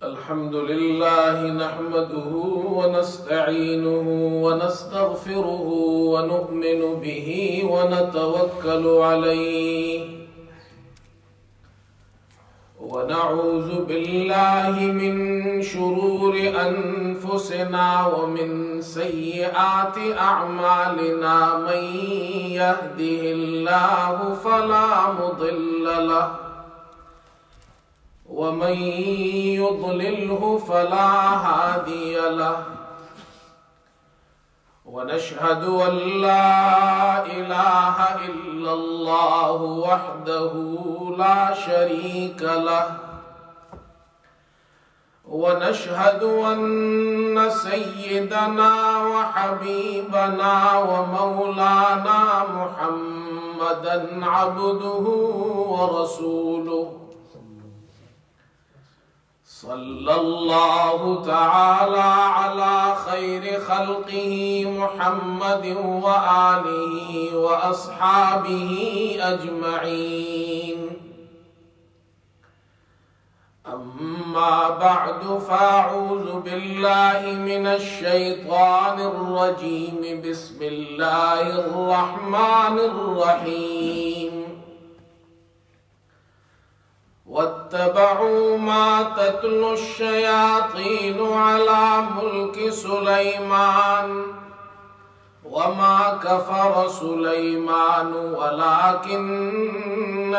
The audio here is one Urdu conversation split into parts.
الحمد لله نحمده ونستعينه ونستغفره ونؤمن به ونتوكل عليه ونعوذ بالله من شرور أنفسنا ومن سيئات أعمالنا من يهده الله فلا مضل له ومن يضلله فلا هادي له ونشهد أن لا إله إلا الله وحده لا شريك له ونشهد أن سيدنا وحبيبنا ومولانا محمدا عبده ورسوله صلى الله تعالى على خير خلقه محمد وآله وأصحابه أجمعين أما بعد فأعوذ بالله من الشيطان الرجيم بسم الله الرحمن الرحيم واتبعوا ما تتلو الشياطين على ملك سليمان وما كفر سليمان ولكن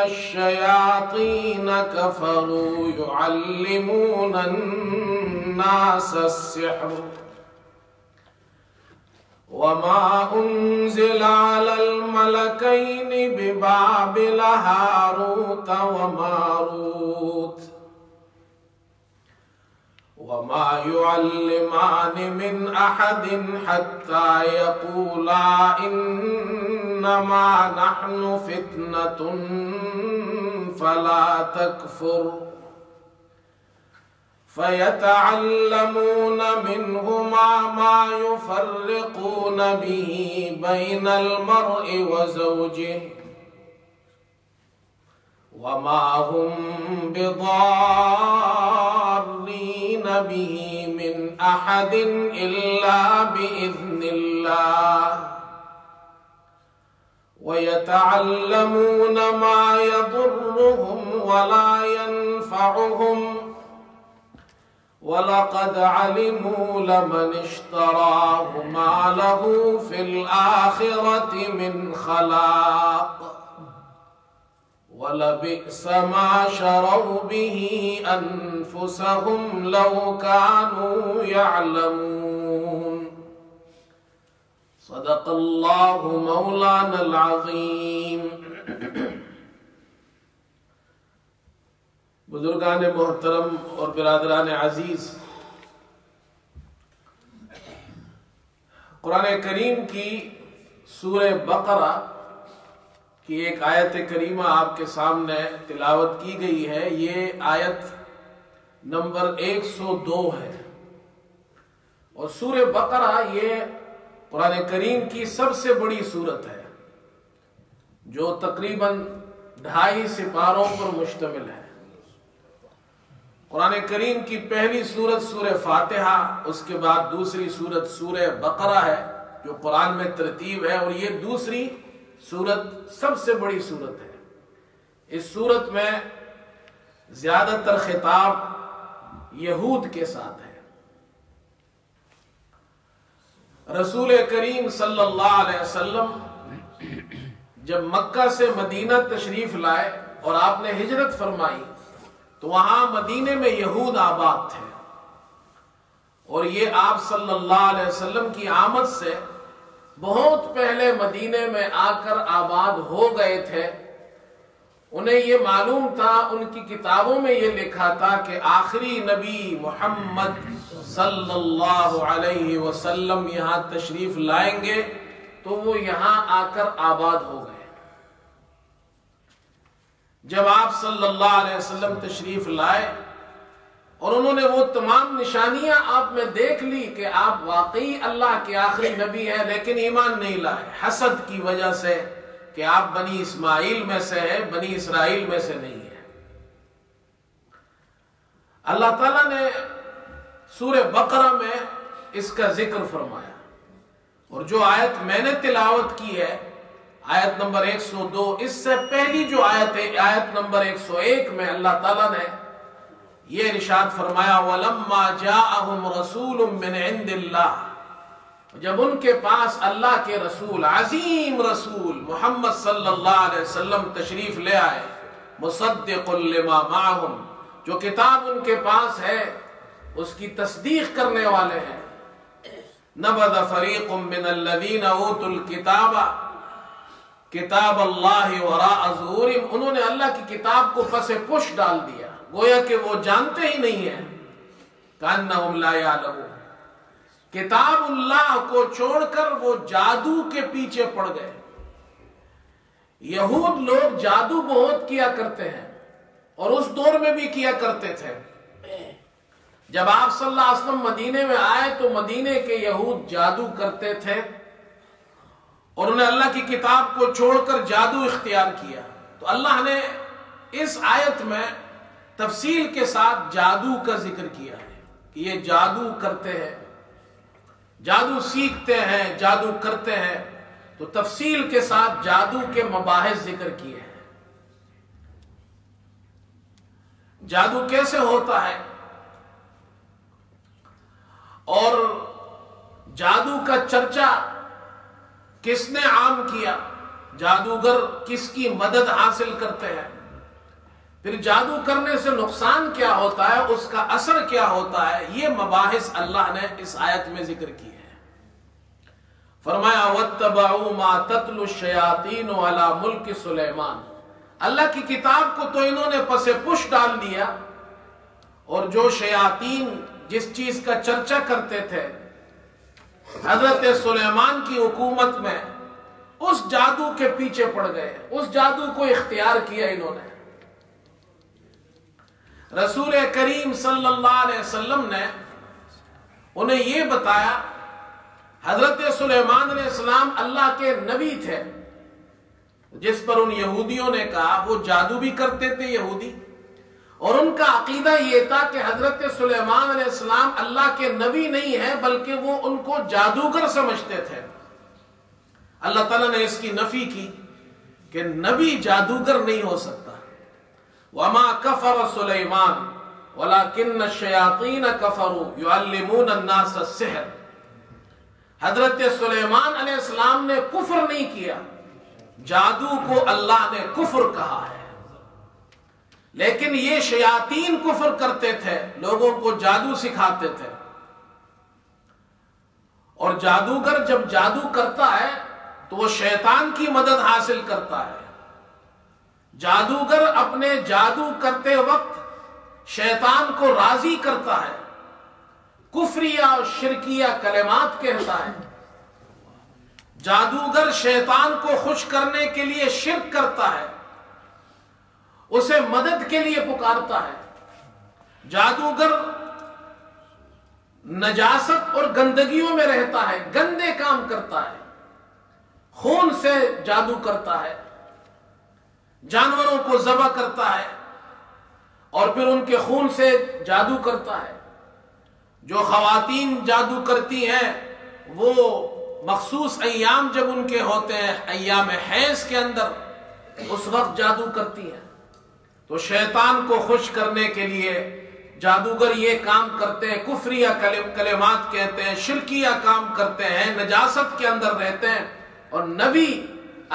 الشياطين كفروا يعلمون الناس السحر وما أنزل على الملكين ببابل هاروت وماروت وما يعلمان من أحد حتى يقولا إنما نحن فتنة فلا تكفر فيتعلمون منهما ما يفرقون به بين المرء وزوجه وما هم بضارين به من أحد إلا بإذن الله ويتعلمون ما يضرهم ولا ينفعهم ولقد علموا لمن اشتراه ما له في الآخرة من خلاق ولبئس ما شروا به أنفسهم لو كانوا يعلمون صدق الله مولانا العظيم بزرگان محترم اور برادران عزیز، قرآن کریم کی سورہ بقرہ کی ایک آیت کریمہ آپ کے سامنے تلاوت کی گئی ہے۔ یہ آیت نمبر 102 ہے، اور سورہ بقرہ یہ قرآن کریم کی سب سے بڑی سورت ہے جو تقریباً 2.5 سپاروں پر مشتمل ہے۔ قرآن کریم کی پہلی سورت سورہ فاتحہ، اس کے بعد دوسری سورت سورہ بقرہ ہے جو قرآن میں ترتیب ہے، اور یہ دوسری سورت سب سے بڑی سورت ہے۔ اس سورت میں زیادہ تر خطاب یہود کے ساتھ ہے۔ رسول کریم صلی اللہ علیہ وسلم جب مکہ سے مدینہ تشریف لائے اور آپ نے ہجرت فرمائی تو وہاں مدینے میں یہود آباد تھے، اور یہ آپ صلی اللہ علیہ وسلم کی آمد سے بہت پہلے مدینے میں آ کر آباد ہو گئے تھے۔ انہیں یہ معلوم تھا، ان کی کتابوں میں یہ لکھا تھا کہ آخری نبی محمد صلی اللہ علیہ وسلم یہاں تشریف لائیں گے، تو وہ یہاں آ کر آباد ہو گئے۔ جب آپ صلی اللہ علیہ وسلم تشریف لائے اور انہوں نے وہ تمام نشانیاں آپ میں دیکھ لی کہ آپ واقعی اللہ کے آخری نبی ہیں، لیکن ایمان نہیں لائے حسد کی وجہ سے کہ آپ بنی اسماعیل میں سے ہیں، بنی اسرائیل میں سے نہیں ہیں۔ اللہ تعالیٰ نے سورہ بقرہ میں اس کا ذکر فرمایا، اور جو آیت میں نے تلاوت کی ہے آیت نمبر 102، اس سے پہلی جو آیت ہے آیت نمبر 101 میں اللہ تعالیٰ نے یہ ارشاد فرمایا وَلَمَّا جَاءَهُمْ رَسُولٌ مِّنْ عِنْدِ اللَّهِ، جب ان کے پاس اللہ کے رسول، عظیم رسول محمد صلی اللہ علیہ وسلم تشریف لے آئے، مُصَدِّقٌ لِمَا مَعَهُمْ، جو کتاب ان کے پاس ہے اس کی تصدیق کرنے والے ہیں، نَبَذَ فَرِيقٌ مِّنَ الَّذِينَ أُوتُوا الْكِتَابَ کتاب اللہ وراء ظہورہم، انہوں نے اللہ کی کتاب کو پس پش ڈال دیا، گویا کہ وہ جانتے ہی نہیں ہیں، کأنہم لا یعلمون، کتاب اللہ کو چھوڑ کر وہ جادو کے پیچھے پڑ گئے۔ یہود لوگ جادو بہت کیا کرتے ہیں، اور اس دور میں بھی کیا کرتے تھے۔ جب آپ صلی اللہ علیہ وسلم مدینے میں آئے تو مدینے کے یہود جادو کرتے تھے، اور انہیں اللہ کی کتاب کو چھوڑ کر جادو اختیار کیا۔ تو اللہ نے اس آیت میں تفصیل کے ساتھ جادو کا ذکر کیا ہے کہ یہ جادو کرتے ہیں، جادو سیکھتے ہیں، جادو کرتے ہیں، تو تفصیل کے ساتھ جادو کے مباحث ذکر کیے ہیں۔ جادو کیسے ہوتا ہے اور جادو کا چرچا کس نے عام کیا، جادوگر کس کی مدد حاصل کرتے ہیں، پھر جادو کرنے سے نقصان کیا ہوتا ہے، اس کا اثر کیا ہوتا ہے، یہ مباحث اللہ نے اس آیت میں ذکر کی ہے۔ فرمایا وَاتَّبَعُوا مَا تَتْلُو الشَّيَاطِينُ عَلَى مُلْكِ سُلَيْمَانَ، اللہ کی کتاب کو تو انہوں نے پس پش ڈال دیا، اور جو شیاطین جس چیز کا چرچا کرتے تھے حضرت سلیمان کی حکومت میں، اس جادو کے پیچھے پڑ گئے، اس جادو کو اختیار کیا انہوں نے۔ رسول کریم صلی اللہ علیہ وسلم نے انہیں یہ بتایا، حضرت سلیمان علیہ السلام اللہ کے نبی تھے، جس پر ان یہودیوں نے کہا، وہ جادو بھی کرتے تھے یہودی، اور ان کا عقیدہ یہ تھا کہ حضرت سلیمان علیہ السلام اللہ کے نبی نہیں ہیں بلکہ وہ ان کو جادوگر سمجھتے تھے۔ اللہ تعالیٰ نے اس کی نفی کی کہ نبی جادوگر نہیں ہو سکتا۔ وَمَا كَفَرَ سُلَيْمَانَ وَلَكِنَّ الشَّيَاطِينَ كَفَرُوا يُعَلِّمُونَ النَّاسَ السِّحْرَ، حضرت سلیمان علیہ السلام نے کفر نہیں کیا، جادو کو اللہ نے کفر کہا ہے، لیکن یہ شیاطین کفر کرتے تھے، لوگوں کو جادو سکھاتے تھے۔ اور جادوگر جب جادو کرتا ہے تو وہ شیطان کی مدد حاصل کرتا ہے۔ جادوگر اپنے جادو کرتے وقت شیطان کو راضی کرتا ہے، کفریہ اور شرکیہ کلمات کہتا ہے۔ جادوگر شیطان کو خوش کرنے کے لیے شرک کرتا ہے، اسے مدد کے لیے پکارتا ہے۔ جادوگر نجاست اور گندگیوں میں رہتا ہے، گندے کام کرتا ہے، خون سے جادو کرتا ہے، جانوروں کو ذبح کرتا ہے اور پھر ان کے خون سے جادو کرتا ہے۔ جو خواتین جادو کرتی ہیں وہ مخصوص ایام جب ان کے ہوتے ہیں، ایام حیض کے اندر، اس وقت جادو کرتی ہیں۔ تو شیطان کو خوش کرنے کے لیے جادوگر یہ کام کرتے ہیں، کفریہ کلمات کہتے ہیں، شرکیہ کام کرتے ہیں، نجاست کے اندر رہتے ہیں، اور نبی،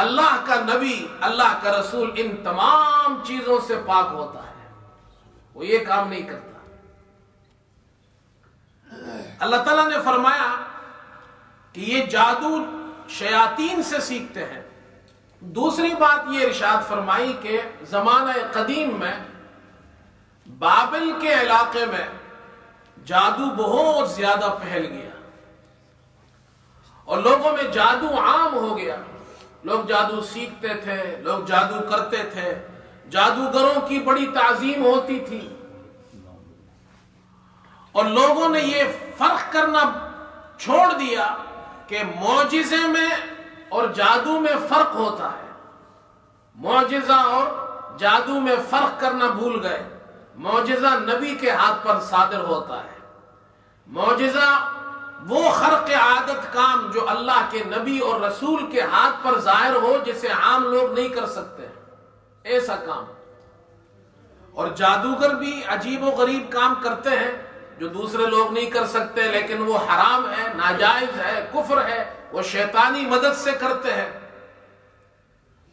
اللہ کا نبی، اللہ کا رسول ان تمام چیزوں سے پاک ہوتا ہے، وہ یہ کام نہیں کرتا۔ اللہ تعالیٰ نے فرمایا کہ یہ جادو شیاطین سے سیکھتے ہیں۔ دوسری بات یہ ارشاد فرمائی کہ زمانہ قدیم میں بابل کے علاقے میں جادو بہت زیادہ پھیل گیا اور لوگوں میں جادو عام ہو گیا۔ لوگ جادو سیکھتے تھے، لوگ جادو کرتے تھے، جادوگروں کی بڑی تعظیم ہوتی تھی، اور لوگوں نے یہ فرق کرنا چھوڑ دیا کہ معجزے میں اور جادو میں فرق ہوتا ہے۔ معجزہ اور جادو میں فرق کرنا بھول گئے۔ معجزہ نبی کے ہاتھ پر صادر ہوتا ہے۔ معجزہ وہ خرق عادت کام جو اللہ کے نبی اور رسول کے ہاتھ پر ظاہر ہو، جسے عام لوگ نہیں کر سکتے، ایسا کام۔ اور جادوگر بھی عجیب و غریب کام کرتے ہیں جو دوسرے لوگ نہیں کر سکتے، لیکن وہ حرام ہے، ناجائز ہے، کفر ہے، وہ شیطانی مدد سے کرتے ہیں۔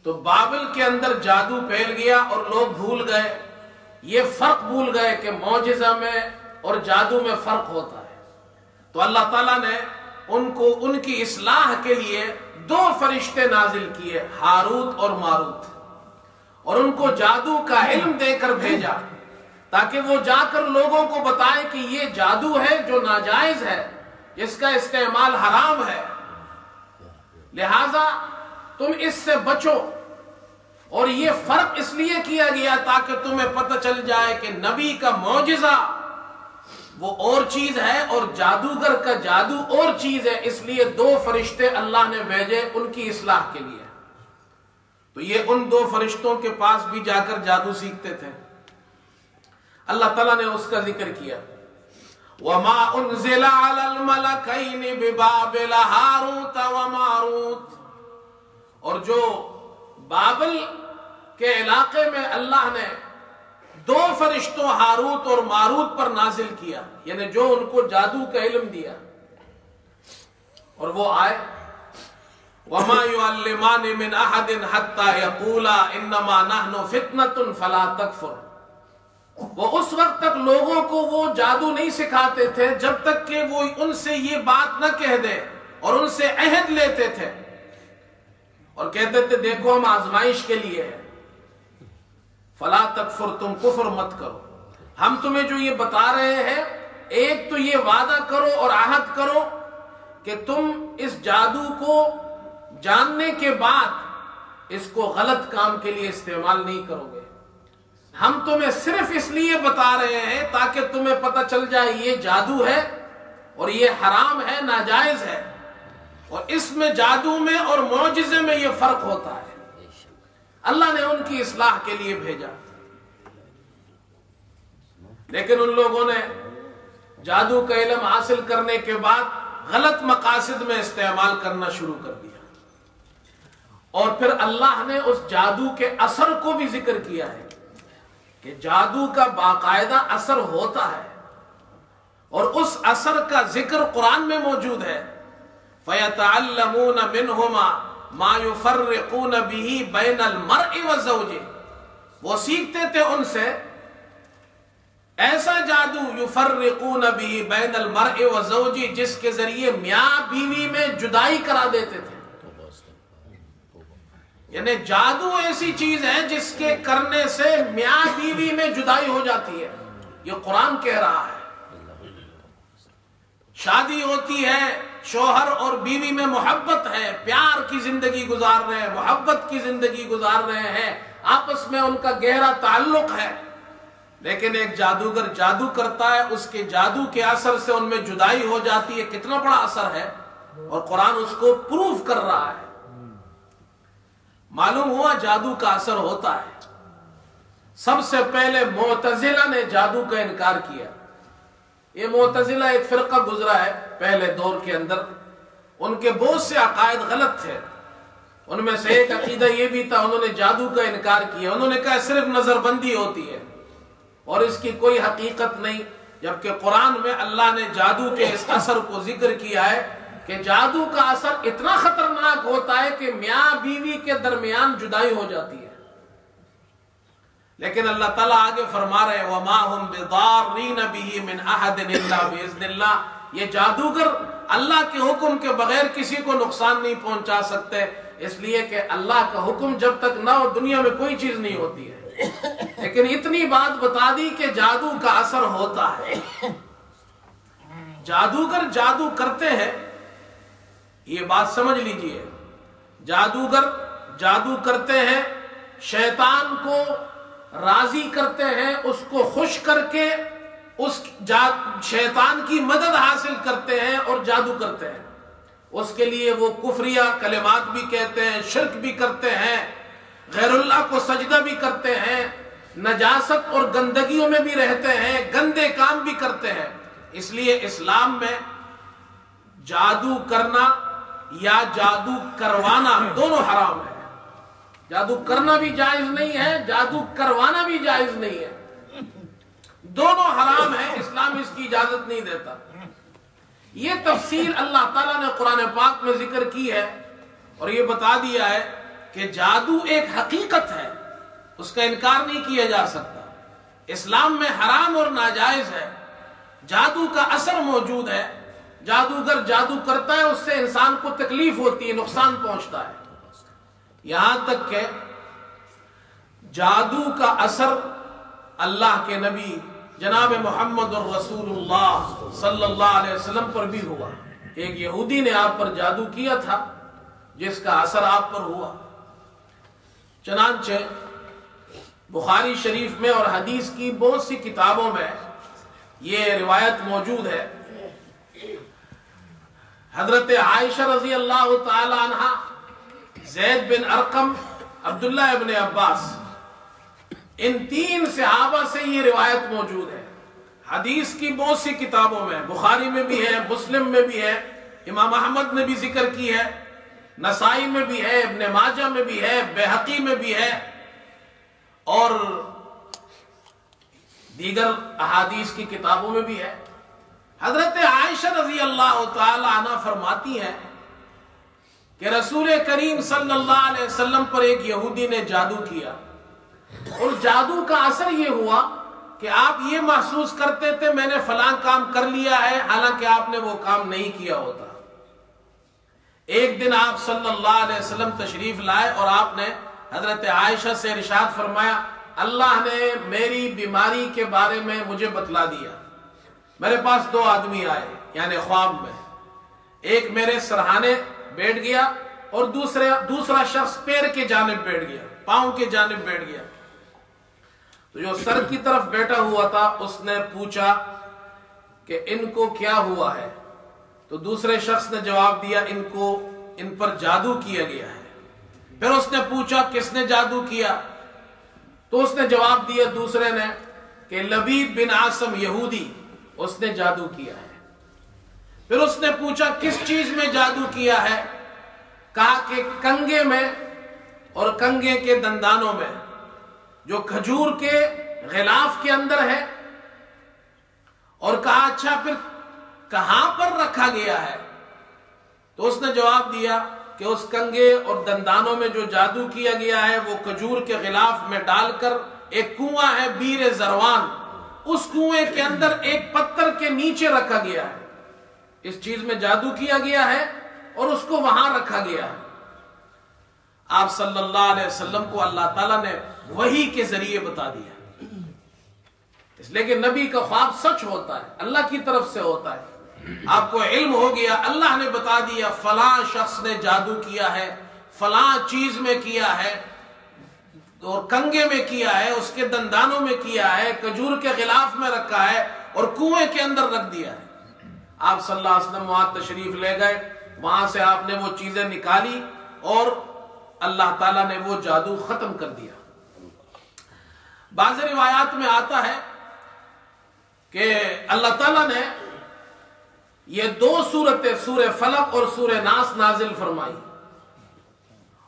تو بابل کے اندر جادو پھیل گیا اور لوگ بھول گئے، یہ فرق بھول گئے کہ معجزہ میں اور جادو میں فرق ہوتا ہے۔ تو اللہ تعالیٰ نے ان کی اصلاح کے لیے 2 فرشتے نازل کیے، ہاروت اور ماروت، اور ان کو جادو کا علم دے کر بھیجا تاکہ وہ جا کر لوگوں کو بتائیں کہ یہ جادو ہے جو ناجائز ہے، اس کا استعمال حرام ہے، لہذا تم اس سے بچو۔ اور یہ فرق اس لیے کیا گیا تاکہ تمہیں پتہ چل جائے کہ نبی کا معجزہ وہ اور چیز ہے اور جادوگر کا جادو اور چیز ہے، اس لیے 2 فرشتے اللہ نے بھیجے ان کی اصلاح کے لیے۔ تو یہ ان 2 فرشتوں کے پاس بھی جا کر جادو سیکھتے تھے۔ اللہ تعالیٰ نے اس کا ذکر کیا، وَمَا أُنزِلَ عَلَى الْمَلَكَيْنِ بِبَابِلَ هَارُوتَ وَمَارُوتَ، اور جو بابل کے علاقے میں اللہ نے 2 فرشتوں ہاروت اور ماروت پر نازل کیا، یعنی جو ان کو جادو کا علم دیا، اور وہ آئے، وَمَا يُعَلِّمَانِ مِنْ أَحَدٍ حَتَّى يَقُولَا إِنَّمَا نَحْنُ فِتْنَةٌ فَلَا تَكْفُرْ۔ وہ اس وقت تک لوگوں کو وہ جادو نہیں سکھاتے تھے جب تک کہ وہ ان سے یہ بات نہ کہہ دے، اور ان سے عہد لیتے تھے اور کہتے تھے دیکھو ہم آزمائش کے لیے ہے، فلا تکفر، تم کفر مت کرو، ہم تمہیں جو یہ بتا رہے ہیں ایک تو یہ وعدہ کرو اور عہد کرو کہ تم اس جادو کو جاننے کے بعد اس کو غلط کام کے لیے استعمال نہیں کرو گے، ہم تمہیں صرف اس لیے بتا رہے ہیں تاکہ تمہیں پتہ چل جائے یہ جادو ہے اور یہ حرام ہے، ناجائز ہے، اور اس میں جادو میں اور معجزے میں یہ فرق ہوتا ہے۔ اللہ نے ان کی اصلاح کے لیے بھیجا، لیکن ان لوگوں نے جادو کا علم حاصل کرنے کے بعد غلط مقاصد میں استعمال کرنا شروع کر دیا، اور پھر اللہ نے اس جادو کے اثر کو بھی ذکر کیا ہے کہ جادو کا باقاعدہ اثر ہوتا ہے، اور اس اثر کا ذکر قرآن میں موجود ہے، فَيَتَعَلَّمُونَ مِنْهُمَا مَا يُفَرِّقُونَ بِهِ بَيْنَ الْمَرْءِ وَزَوْجِهِ، وہ سیکھتے تھے ان سے ایسا جادو يُفَرِّقُونَ بِهِ بَيْنَ الْمَرْءِ وَزَوْجِهِ جس کے ذریعے میاں بیوی میں جدائی کرا دیتے تھے۔ یعنی جادو ایسی چیز ہے جس کے کرنے سے میاں بیوی میں جدائی ہو جاتی ہے، یہ قرآن کہہ رہا ہے۔ شادی ہوتی ہے، شوہر اور بیوی میں محبت ہے، پیار کی زندگی گزار رہے ہیں، محبت کی زندگی گزار رہے ہیں، آپس میں ان کا گہرا تعلق ہے، لیکن ایک جادوگر جادو کرتا ہے، اس کے جادو کے اثر سے ان میں جدائی ہو جاتی ہے۔ کتنا بڑا اثر ہے، اور قرآن اس کو پروف کر رہا ہے۔ معلوم ہوا جادو کا اثر ہوتا ہے۔ سب سے پہلے معتزلہ نے جادو کا انکار کیا۔ یہ معتزلہ ایک فرقہ گزرا ہے پہلے دور کے اندر، ان کے بہت سے عقائد غلط تھے، ان میں سے ایک عقیدہ یہ بھی تھا، انہوں نے جادو کا انکار کیا، انہوں نے کہا صرف نظر بندی ہوتی ہے اور اس کی کوئی حقیقت نہیں، جبکہ قرآن میں اللہ نے جادو کے اس اثر کو ذکر کیا ہے کہ جادو کا اثر اتنا خطرناک ہوتا ہے کہ میاں بیوی کے درمیان جدائی ہو جاتی ہے۔ لیکن اللہ تعالیٰ آگے فرما رہے وَمَا هُمْ بِضَارِّينَ بِهِ مِنْ أَحَدٍ إِلَّا بِإِذْنِ اللَّهِ، یہ جادوگر اللہ کے حکم کے بغیر کسی کو نقصان نہیں پہنچا سکتے، اس لیے کہ اللہ کا حکم جب تک نہ ہو دنیا میں کوئی چیز نہیں ہوتی ہے۔ لیکن اتنی بات بتا دی کہ جادو کا اثر ہوتا ہے۔ جادوگر جادو کرتے ہیں، یہ بات سمجھ لیجئے، جادوگر جادو کرتے ہیں، شیطان کو راضی کرتے ہیں، اس کو خوش کر کے اس شیطان کی مدد حاصل کرتے ہیں اور جادو کرتے ہیں۔ اس کے لیے وہ کفریہ کلمات بھی کہتے ہیں، شرک بھی کرتے ہیں، غیر اللہ کو سجدہ بھی کرتے ہیں، نجاست اور گندگیوں میں بھی رہتے ہیں، گندے کام بھی کرتے ہیں۔ اس لیے اسلام میں جادو کرنا یا جادو کروانا دونوں حرام ہے۔ جادو کرنا بھی جائز نہیں ہے، جادو کروانا بھی جائز نہیں ہے، دونوں حرام ہے، اسلام اس کی اجازت نہیں دیتا۔ یہ تفصیل اللہ تعالیٰ نے قرآن پاک میں ذکر کی ہے اور یہ بتا دیا ہے کہ جادو ایک حقیقت ہے، اس کا انکار نہیں کیا جا سکتا۔ اسلام میں حرام اور ناجائز ہے، جادو کا اثر موجود ہے، جادوگر جادو کرتا ہے، اس سے انسان کو تکلیف ہوتی ہے، نقصان پہنچتا ہے، یہاں تک کہ جادو کا اثر اللہ کے نبی جناب محمد الرسول اللہ صلی اللہ علیہ وسلم پر بھی ہوا۔ ایک یہودی نے آپ پر جادو کیا تھا جس کا اثر آپ پر ہوا۔ چنانچہ بخاری شریف میں اور حدیث کی بہت سی کتابوں میں یہ روایت موجود ہے۔ حضرت عائشہ رضی اللہ تعالی عنہ، زید بن ارقم، عبداللہ ابن عباس، ان تین صحابہ سے یہ روایت موجود ہے۔ حدیث کی بہت سی کتابوں میں، بخاری میں بھی ہے، مسلم میں بھی ہے، امام احمد نے بھی ذکر کی ہے، نسائی میں بھی ہے، ابن ماجہ میں بھی ہے، بیہقی میں بھی ہے اور دیگر احادیث کی کتابوں میں بھی ہے۔ حضرت عائشہ رضی اللہ تعالی عنہ فرماتی ہیں کہ رسول کریم صلی اللہ علیہ وسلم پر ایک یہودی نے جادو کیا، اور جادو کا اثر یہ ہوا کہ آپ یہ محسوس کرتے تھے میں نے فلاں کام کر لیا ہے، حالانکہ آپ نے وہ کام نہیں کیا ہوتا۔ ایک دن آپ صلی اللہ علیہ وسلم تشریف لائے اور آپ نے حضرت عائشہ سے ارشاد فرمایا، اللہ نے میری بیماری کے بارے میں مجھے بتلا دیا۔ میرے پاس دو آدمی آئے، یعنی خواب میں، ایک میرے سرہانے بیٹھ گیا اور دوسرا شخص پیر کے جانب بیٹھ گیا، پاؤں کے جانب بیٹھ گیا۔ تو جو سر کی طرف بیٹھا ہوا تھا اس نے پوچھا کہ ان کو کیا ہوا ہے؟ تو دوسرے شخص نے جواب دیا ان پر جادو کیا گیا ہے۔ پھر اس نے پوچھا کس نے جادو کیا؟ تو اس نے جواب دیا دوسرے نے کہ لبید بن عاصم یہودی، اس نے جادو کیا ہے۔ پھر اس نے پوچھا کس چیز میں جادو کیا ہے؟ کہا کہ کنگے میں اور کنگے کے دندانوں میں، جو کھجور کے غلاف کے اندر ہے۔ اور کہا اچھا پھر کہاں پر رکھا گیا ہے؟ تو اس نے جواب دیا کہ اس کنگے اور دندانوں میں جو جادو کیا گیا ہے وہ کھجور کے غلاف میں ڈال کر، ایک کنواں ہے بیر زروان، اس کنویں کے اندر ایک پتھر کے نیچے رکھا گیا ہے۔ اس چیز میں جادو کیا گیا ہے اور اس کو وہاں رکھا گیا ہے۔ آپ صلی اللہ علیہ وسلم کو اللہ تعالیٰ نے وحی کے ذریعے بتا دیا، اس لیے کہ نبی کا خواب سچ ہوتا ہے، اللہ کی طرف سے ہوتا ہے۔ آپ کو علم ہو گیا، اللہ نے بتا دیا فلاں شخص نے جادو کیا ہے، فلاں چیز میں کیا ہے، اور کنگے میں کیا ہے، اس کے دندانوں میں کیا ہے، کھجور کے غلاف میں رکھا ہے اور کنویں کے اندر رکھ دیا ہے۔ آپ صلی اللہ علیہ وسلم وہاں تشریف لے گئے، وہاں سے آپ نے وہ چیزیں نکالی اور اللہ تعالیٰ نے وہ جادو ختم کر دیا۔ بعض روایات میں آتا ہے کہ اللہ تعالیٰ نے یہ دو سورتیں، سورہ فلق اور سورہ ناس نازل فرمائی،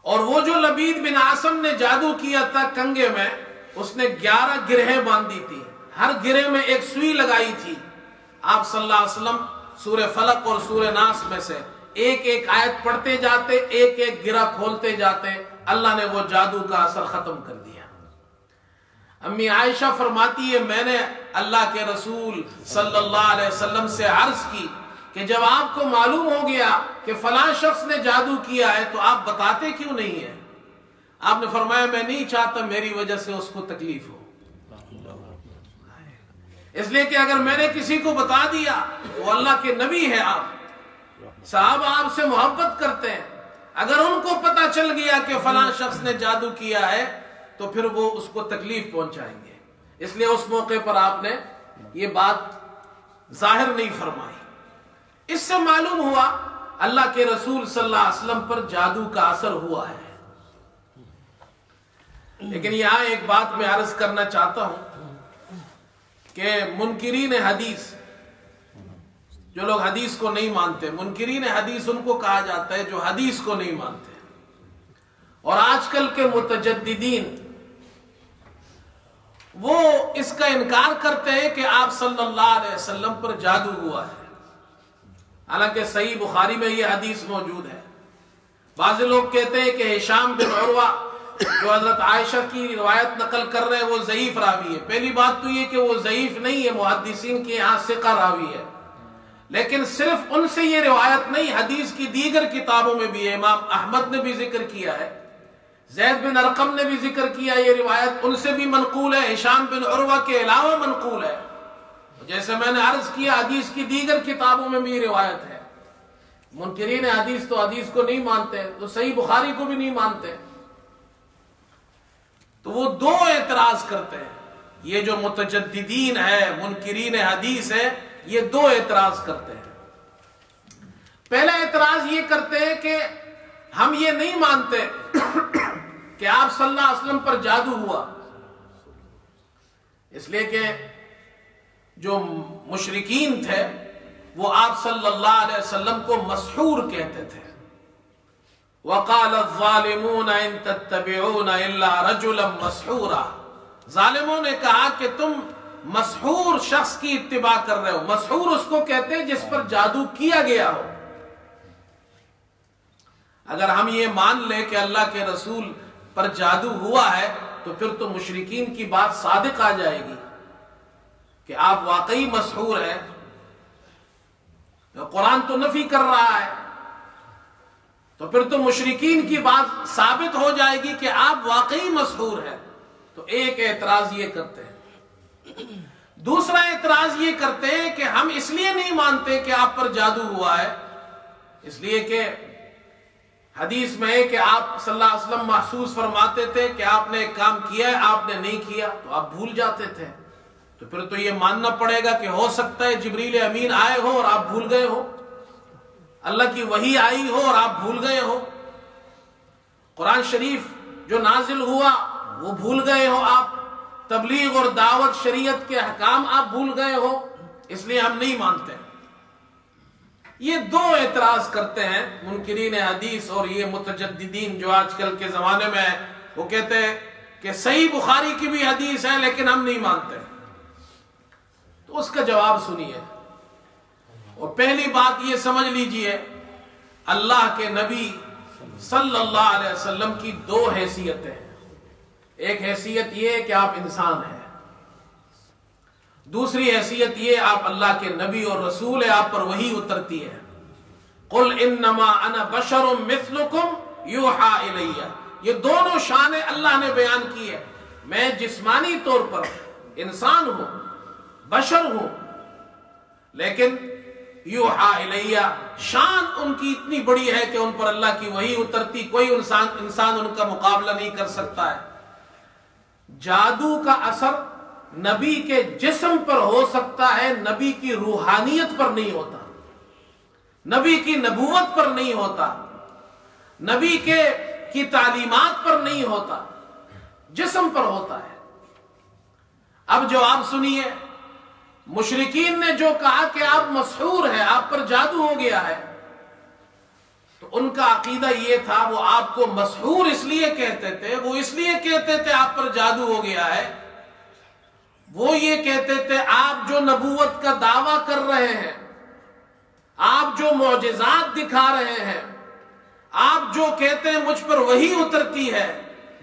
اور وہ جو لبید بن عاصم نے جادو کیا تھا کنگے میں، اس نے 11 گرہیں باندھی تھی، ہر گرہ میں ایک سوئی لگائی تھی۔ آپ صلی اللہ علیہ وسلم سورہ فلق اور سورہ ناس میں سے ایک ایک آیت پڑھتے جاتے، ایک ایک گرہ کھولتے جاتے، اللہ نے وہ جادو کا اثر ختم کر دیا۔ امی عائشہ فرماتی ہے میں نے اللہ کے رسول صلی اللہ علیہ وسلم سے عرض کی کہ جب آپ کو معلوم ہو گیا کہ فلاں شخص نے جادو کیا ہے تو آپ بتاتے کیوں نہیں ہیں؟ آپ نے فرمایا میں نہیں چاہتا میری وجہ سے اس کو تکلیف ہو، اس لیے کہ اگر میں نے کسی کو بتا دیا وہ اللہ کے نبی ہے، آپ صحابہ آپ سے محبت کرتے ہیں، اگر ان کو پتا چل گیا کہ فلاں شخص نے جادو کیا ہے تو پھر وہ اس کو تکلیف پہنچائیں گے، اس لیے اس موقع پر آپ نے یہ بات ظاہر نہیں فرمائی۔ اس سے معلوم ہوا اللہ کے رسول صلی اللہ علیہ وسلم پر جادو کا اثر ہوا ہے۔ لیکن یہاں ایک بات میں عرض کرنا چاہتا ہوں کہ منکرین حدیث، جو لوگ حدیث کو نہیں مانتے، منکرین حدیث ان کو کہا جاتا ہے جو حدیث کو نہیں مانتے. اور آج کل کے متجددین وہ اس کا انکار کرتے ہیں کہ آپ صلی اللہ علیہ وسلم پر جادو ہوا ہے، حالانکہ صحیح بخاری میں یہ حدیث موجود ہے. بعض لوگ کہتے ہیں کہ ہشام بن عروہ جو حضرت عائشہ کی روایت نقل کر رہے ہیں وہ ضعیف راوی ہے. پہلی بات تو یہ کہ وہ ضعیف نہیں ہے، محدثین کے یہاں ثقہ راوی ہے. لیکن صرف ان سے یہ روایت نہیں، حدیث کی دیگر کتابوں میں بھی ہے. امام احمد نے بھی ذکر کیا ہے، زید بن ارقم نے بھی ذکر کیا، یہ روایت ان سے بھی منقول ہے، ہشام بن عروہ کے علاوہ منقول ہے. جیسے میں نے عرض کیا حدیث کی دیگر کتابوں میں بھی یہ روایت ہے. منکرین حدیث تو حدیث کو نہیں مانتے، تو صحیح بخاری کو بھی نہیں مانتے. تو وہ دو اعتراض کرتے ہیں. یہ جو متجددین ہے، منکرین حدیث ہے، یہ دو اعتراض کرتے ہیں. پہلا اعتراض یہ کرتے ہیں کہ ہم یہ نہیں مانتے کہ آپ صلی اللہ علیہ وسلم پر جادو ہوا، اس لیے کہ جو مشرکین تھے وہ آپ صلی اللہ علیہ وسلم کو مسحور کہتے تھے. وَقَالَ الظَّالِمُونَ إِن تَتَّبِعُونَ إِلَّا رَجُلًا مَسْحُورًا. ظالموں نے کہا کہ تم مسحور شخص کی اتباع کر رہے ہو. مسحور اس کو کہتے ہیں جس پر جادو کیا گیا ہو. اگر ہم یہ مان لیں کہ اللہ کے رسول پر جادو ہوا ہے تو پھر تو مشرکین کی بات صادق آ جائے گی کہ آپ واقعی مسحور ہیں. قرآن تو نفی کر رہا ہے، تو پھر تو مشرکین کی بات ثابت ہو جائے گی کہ آپ واقعی مسحور ہیں. تو ایک اعتراض یہ کرتے ہیں. دوسرا اعتراض یہ کرتے ہیں کہ ہم اس لیے نہیں مانتے کہ آپ پر جادو ہوا ہے، اس لیے کہ حدیث میں ہے کہ آپ صلی اللہ علیہ وسلم محسوس فرماتے تھے کہ آپ نے ایک کام کیا ہے، آپ نے نہیں کیا تو آپ بھول جاتے تھے. تو پھر تو یہ ماننا پڑے گا کہ ہو سکتا ہے جبریل امین آئے ہو اور آپ بھول گئے ہو، اللہ کی وحی آئی ہو اور آپ بھول گئے ہو، قرآن شریف جو نازل ہوا وہ بھول گئے ہو، آپ تبلیغ اور دعوت شریعت کے احکام آپ بھول گئے ہو، اس لیے ہم نہیں مانتے. یہ دو اعتراض کرتے ہیں منکرین حدیث اور یہ متجددین جو آج کل کے زمانے میں ہے. وہ کہتے ہیں کہ صحیح بخاری کی بھی حدیث ہے لیکن ہم نہیں مانتے. تو اس کا جواب سنیے. اور پہلی بات یہ سمجھ لیجئے، اللہ کے نبی صلی اللہ علیہ وسلم کی دو حیثیتیں ہیں. ایک حیثیت یہ ہے کہ آپ انسان ہیں، دوسری حیثیت یہ آپ اللہ کے نبی اور رسول ہیں، آپ پر وحی اترتی ہے. قل انما انا بشر مثلکم یوحا الیہ. یہ دونوں شانیں اللہ نے بیان کی ہے. میں جسمانی طور پر انسان ہوں، بشر ہوں، لیکن یوحا الیہ شان ان کی اتنی بڑی ہے کہ ان پر اللہ کی وحی اترتی، کوئی انسان ان کا مقابلہ نہیں کر سکتا ہے. جادو کا اثر نبی کے جسم پر ہو سکتا ہے، نبی کی روحانیت پر نہیں ہوتا، نبی کی نبوت پر نہیں ہوتا، نبی کی تعلیمات پر نہیں ہوتا، جسم پر ہوتا ہے. اب جواب سنیے. مشرکین نے جو کہا کہ آپ مسحور ہیں، آپ پر جادو ہو گیا ہے، تو ان کا عقیدہ یہ تھا، وہ آپ کو مسحور اس لیے کہتے تھے، وہ اس لیے کہتے تھے آپ پر جادو ہو گیا ہے، وہ یہ کہتے تھے آپ جو نبوت کا دعویٰ کر رہے ہیں، آپ جو معجزات دکھا رہے ہیں، آپ جو کہتے ہیں مجھ پر وحی اترتی ہے،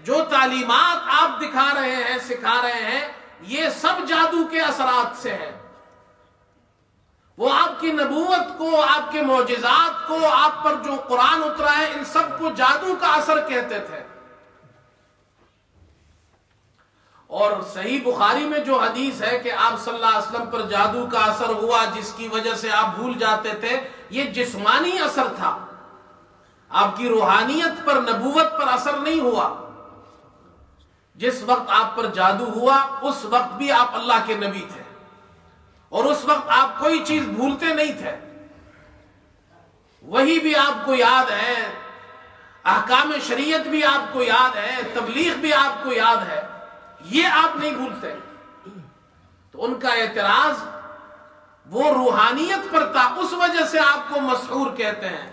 جو تعلیمات آپ دکھا رہے ہیں، سکھا رہے ہیں، یہ سب جادو کے اثرات سے ہیں. وہ آپ کی نبوت کو، آپ کے معجزات کو، آپ پر جو قرآن اترا ہے، ان سب کو جادو کا اثر کہتے تھے. اور صحیح بخاری میں جو حدیث ہے کہ آپ صلی اللہ علیہ وسلم پر جادو کا اثر ہوا جس کی وجہ سے آپ بھول جاتے تھے، یہ جسمانی اثر تھا، آپ کی روحانیت پر، نبوت پر اثر نہیں ہوا. جس وقت آپ پر جادو ہوا اس وقت بھی آپ اللہ کے نبی تھے، اور اس وقت آپ کوئی چیز بھولتے نہیں تھے. وہی بھی آپ کو یاد ہے، احکام شریعت بھی آپ کو یاد ہے، تبلیغ بھی آپ کو یاد ہے، یہ آپ نہیں بھولتے. تو ان کا اعتراض وہ روحانیت پر تھا، اس وجہ سے آپ کو مسحور کہتے ہیں.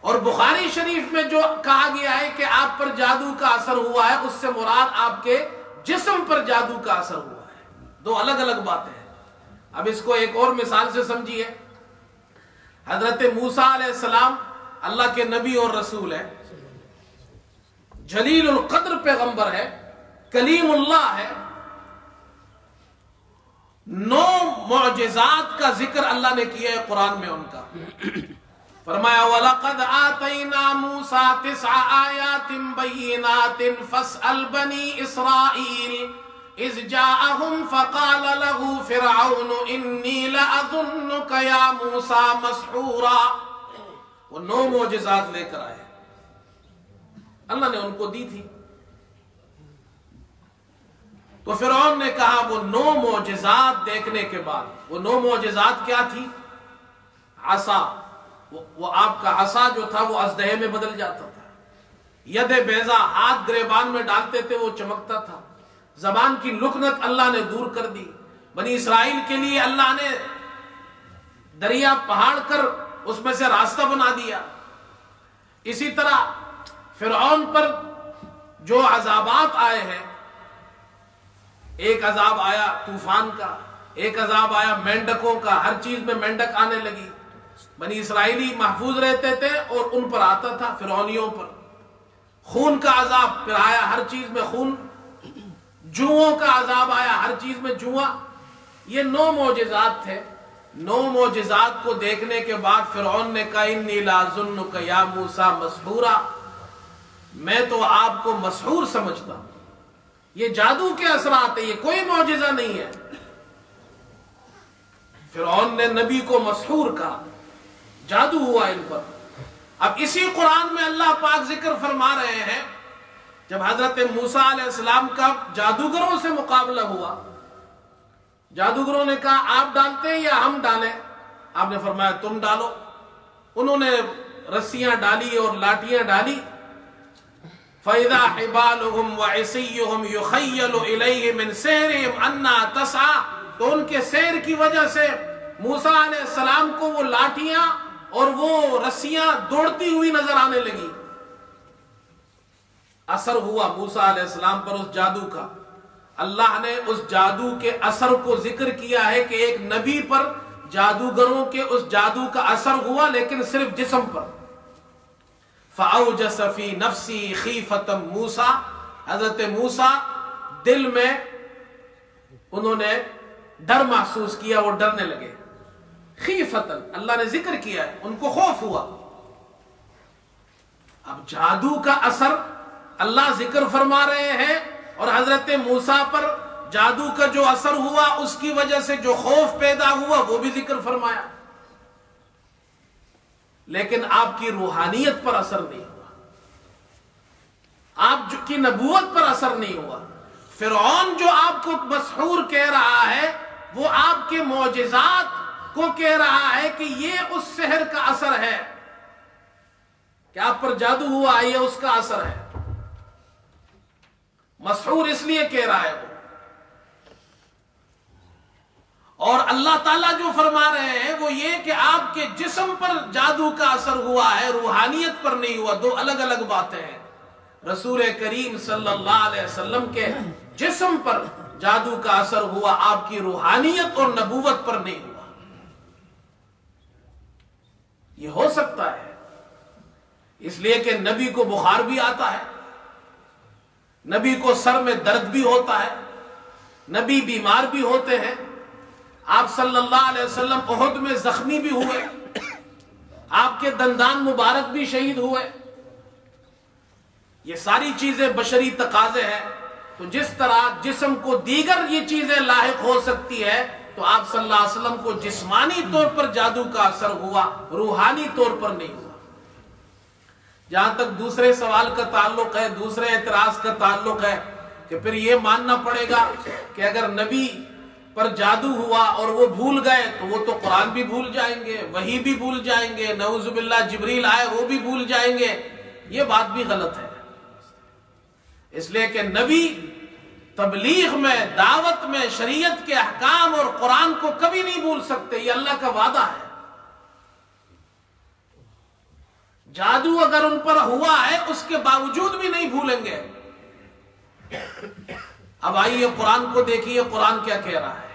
اور بخاری شریف میں جو کہا گیا ہے کہ آپ پر جادو کا اثر ہوا ہے، اس سے مراد آپ کے جسم پر جادو کا اثر ہوا ہے. دو الگ الگ باتیں ہیں. اب اس کو ایک اور مثال سے سمجھیے. حضرت موسیٰ علیہ السلام اللہ کے نبی اور رسول ہے، جلیل القدر پیغمبر ہے، کلیم اللہ ہے. 9 معجزات کا ذکر اللہ نے کیا ہے قرآن میں ان کا. فرمایا وَلَقَدْ آتَيْنَا مُوسَىٰ 9 آيَاتٍ بَيِّنَاتٍ فَاسْأَلْ بَنِي إِسْرَائِيلَ إِذْ جَاءَهُمْ فَقَالَ لَهُ فِرْعَوْنُ إِنِّي لَأَظُنُّكَ يَا مُوسَىٰ مَسْحُورًا. وہ 9 معجزات لے کر آئے، اللہ نے ان کو دی تھی. تو فرعون نے کہا وہ 9 معجزات دیکھنے کے بعد، وہ 9 معجزات کیا تھی؟ عصا، وہ آپ کا عصا جو تھا وہ ازدہے میں بدل جاتا تھا. ید بیضا، ہاتھ گریبان میں ڈالتے تھے وہ چمکتا تھا. زبان کی لکنت اللہ نے دور کر دی. بنی اسرائیل کے لیے اللہ نے دریا پہاڑ کر اس میں سے راستہ بنا دیا. اسی طرح فرعون پر جو عذابات آئے ہیں، ایک عذاب آیا طوفان کا، ایک عذاب آیا مینڈکوں کا، ہر چیز میں مینڈک آنے لگی. بنی اسرائیلی محفوظ رہتے تھے اور ان پر آتا تھا فرعونیوں پر. خون کا عذاب پھر آیا، ہر چیز میں خون. جوؤں کا عذاب آیا، ہر چیز میں جواں. یہ 9 معجزات تھے. 9 معجزات کو دیکھنے کے بعد فرعون نے کہا انی لاظنک یا موسیٰ مسحورا، میں تو آپ کو مسحور سمجھتا ہوں. یہ جادو کے اثرات ہیں، یہ کوئی معجزہ نہیں ہے. فرعون نے نبی کو مسحور کہا، جادو ہوا ان پر. اب اسی قرآن میں اللہ پاک ذکر فرما رہے ہیں جب حضرت موسیٰ علیہ السلام کا جادوگروں سے مقابلہ ہوا. جادوگروں نے کہا آپ ڈالتے ہیں یا ہم ڈالیں؟ آپ نے فرمایا تم ڈالو. انہوں نے رسیاں ڈالی اور لاٹیاں ڈالی. فَإِذَا حِبَالُهُمْ وَعِصِيُّهُمْ يُخَيَّلُ إِلَيْهِ مِنْ سِحْرِهِمْ أَنَّهَا تَسْعَىٰ. تو ان کے سحر کی وجہ سے موسیٰ علیہ السلام کو وہ لاٹیاں اور وہ رسیاں دوڑتی ہوئی نظر آنے لگی. اثر ہوا موسیٰ علیہ السلام پر اس جادو کا. اللہ نے اس جادو کے اثر کو ذکر کیا ہے کہ ایک نبی پر جادوگروں کے اس جادو کا اثر ہوا، لیکن صرف جسم پر. فَأَوْجَسَ فِي نَفْسِهِ خِيفَةً موسیٰ، حضرت موسیٰ دل میں انہوں نے ڈر محسوس کیا، وہ ڈرنے لگے. خیفتن اللہ نے ذکر کیا ہے، ان کو خوف ہوا. اب جادو کا اثر اللہ ذکر فرما رہے ہیں اور حضرت موسیٰ پر جادو کا جو اثر ہوا اس کی وجہ سے جو خوف پیدا ہوا وہ بھی ذکر فرمایا. لیکن آپ کی روحانیت پر اثر نہیں ہوا، آپ کی نبوت پر اثر نہیں ہوا. فرعون جو آپ کو مسحور کہہ رہا ہے وہ آپ کے معجزات کو کہہ رہا ہے کہ یہ اس سحر کا اثر ہے کہ آپ پر جادو ہوا، یہ اس کا اثر ہے. مسحور اس لیے کہہ رہا ہے وہ. اور اللہ تعالیٰ جو فرما رہے ہیں وہ یہ کہ آپ کے جسم پر جادو کا اثر ہوا ہے، روحانیت پر نہیں ہوا. 2 الگ الگ باتیں ہیں. رسول کریم صلی اللہ علیہ وسلم کے جسم پر جادو کا اثر ہوا، آپ کی روحانیت اور نبوت پر نہیں ہوا. یہ ہو سکتا ہے اس لیے کہ نبی کو بخار بھی آتا ہے، نبی کو سر میں درد بھی ہوتا ہے، نبی بیمار بھی ہوتے ہیں. آپ صلی اللہ علیہ وسلم احد میں زخمی بھی ہوئے، آپ کے دندان مبارک بھی شہید ہوئے. یہ ساری چیزیں بشری تقاضے ہیں. تو جس طرح جسم کو دیگر یہ چیزیں لاحق ہو سکتی ہے تو آپ صلی اللہ علیہ وسلم کو جسمانی طور پر جادو کا اثر ہوا، روحانی طور پر نہیں ہوا. جہاں تک دوسرے سوال کا تعلق ہے، دوسرے اعتراض کا تعلق ہے کہ پھر یہ ماننا پڑے گا کہ اگر نبی پر جادو ہوا اور وہ بھول گئے تو وہ تو قرآن بھی بھول جائیں گے، وحی بھی بھول جائیں گے، نعوذ باللہ جبریل آئے وہ بھی بھول جائیں گے. یہ بات بھی غلط ہے، اس لیے کہ نبی تبلیغ میں، دعوت میں، شریعت کے احکام اور قرآن کو کبھی نہیں بھول سکتے، یہ اللہ کا وعدہ ہے۔ جادو اگر ان پر ہوا ہے اس کے باوجود بھی نہیں بھولیں گے۔ اب آئیے قرآن کو دیکھیے، قرآن کیا کہہ رہا ہے۔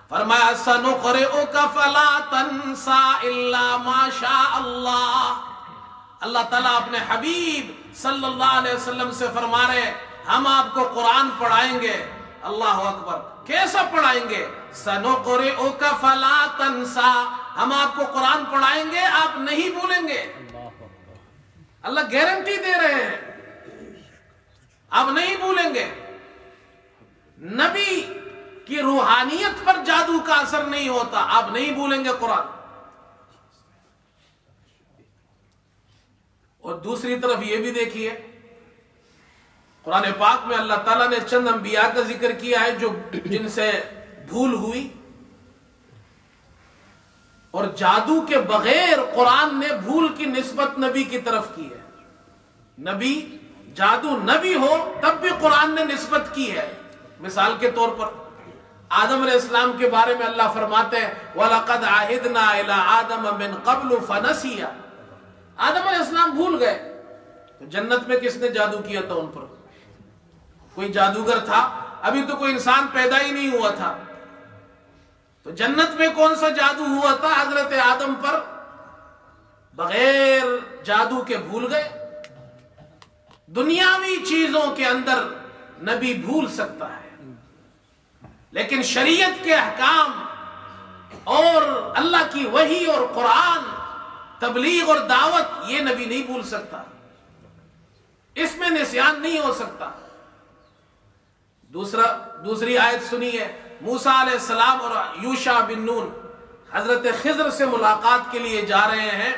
فرمایا سَنُقْرِئُكَ فَلَا تَنْسَى إِلَّا مَا شَاءَ اللَّهُ۔ اللہ تعالیٰ اپنے حبیب صلی اللہ علیہ وسلم سے فرما رہے ہم آپ کو قرآن پڑھائیں گے۔ اللہ اکبر، کیسا پڑھائیں گے؟ سَنُقْرِئُكَ فَلَا تَنْسَى، ہم آپ کو قرآن پڑھائیں گے، آپ نہیں بھولیں گے۔ اللہ گارنٹی دے رہے ہیں آپ نہیں بھولیں گے۔ نبی کی روحانیت پر جادو کا اثر نہیں ہوتا، آپ نہیں بھولیں گے قرآن۔ اور دوسری طرف یہ بھی دیکھیے، قرآن پاک میں اللہ تعالیٰ نے چند انبیاء کا ذکر کیا ہے جو جن سے بھول ہوئی، اور جادو کے بغیر قرآن نے بھول کی نسبت نبی کی طرف کی ہے۔ نبی جادو نبی ہو تب بھی قرآن نے نسبت کی ہے۔ مثال کے طور پر آدم علیہ السلام کے بارے میں اللہ فرماتے ہیں وَلَقَدْ عَهِدْنَا إِلَىٰ آدَمَ مِنْ قَبْلُ فَنَسِيَ۔ آدم علیہ السلام بھول گئے، تو جنت میں کس نے جادو کیا تھا ان پر؟ کوئی جادوگر تھا؟ ابھی تو کوئی انسان پیدا ہی نہیں ہوا تھا، تو جنت میں کون سا جادو ہوا تھا؟ حضرت آدم پر بغیر جادو کے بھول گئے۔ دنیاوی چیزوں کے اندر نبی بھول سکتا ہے، لیکن شریعت کے احکام اور اللہ کی وحی اور قرآن، تبلیغ اور دعوت، یہ نبی نہیں بھول سکتا، اس میں نسیان نہیں ہو سکتا۔ دوسری آیت سنیے، موسیٰ علیہ السلام اور یوشع بن نون حضرت خضر سے ملاقات کے لیے جا رہے ہیں۔